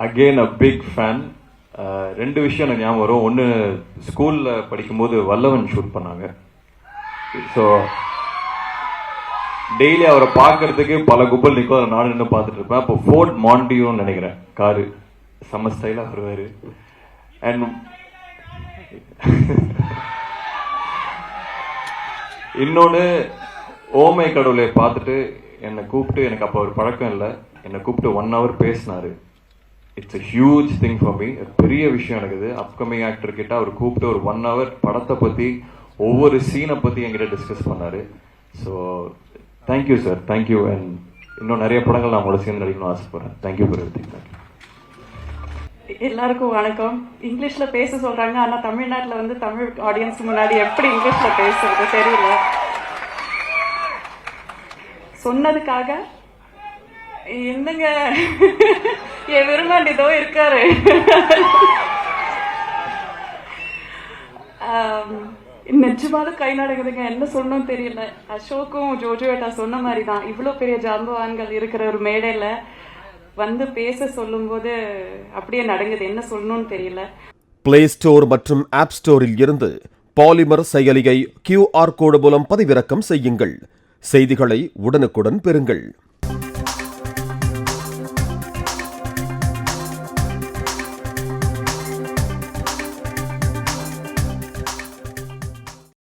Again a big fan. ரெண்டு விஷயம் எனக்கு ஞாபகம் வரும். ஒன்று, ஸ்கூலில் படிக்கும்போது வல்லவன் ஷூட் பண்ணாங்க. ஸோ டெய்லி அவரை பார்க்கறதுக்கு பல கும்பல் நிற்கும், அதை நானும் நின்று பார்த்துட்டு இருப்பேன். அப்போ ஃபோர்ட் மாண்டியோன்னு நினைக்கிறேன், காரு செம்ம ஸ்டைலாக வருவார். அண்ட் இன்னொன்று, ஓமை கடவுளை பார்த்துட்டு என்னை கூப்பிட்டு, எனக்கு அப்போ ஒரு பழக்கம் இல்லை, என்னை கூப்பிட்டு 1 hour பேசினார். It's a huge thing for me. பெரிய விஷயம் எனக்கு இது. அப்கமிங் ஆக்டர் கிட்ட அவர் கூப்பிட்டு ஒரு 1 hour படத்தை பற்றி, ஒவ்வொரு சீனை பற்றி என்கிட்ட டிஸ்கஸ் பண்ணார். So thank you sir, thank you. And இன்னும் நிறைய படங்கள் நான் உங்களோட சேர்ந்து நடிக்கணும்னு ஆசைப்படுறேன். Thank you for everything. தேங்க்யூ. எல்லாருக்கும் வணக்கம். இங்கிலீஷ்ல பேச சொல்றாங்க, ஆனா தமிழ்நாட்டில் வந்து தமிழ் ஆடியன்ஸ் முன்னாடி எப்படி இங்கிலீஷ்ல பேசுறது தெரியல. சொன்னதுக்காக என்னங்க, என் விரும்பாண்டிதோ இருக்காரு. நிஜமாலும் கை நடக்குதுங்க, என்ன சொல்லணும்னு தெரியல. அசோக்கும் ஜோஜோட்டா சொன்ன மாதிரி தான், இவ்வளோ பெரிய ஜாம்பவான்கள் இருக்கிற ஒரு மேடையில வந்து பேச சொல்லும்போது அப்படியே நடங்குது, என்ன சொல்லணும்னு தெரியல. பிளே ஸ்டோர் மற்றும் ஆப் ஸ்டோரில் இருந்து பாலிமர் செயலியை QR கோடு மூலம் பதிவிறக்கம் செய்யுங்கள். செய்திகளை உடனுக்குடன் பெறுங்கள்.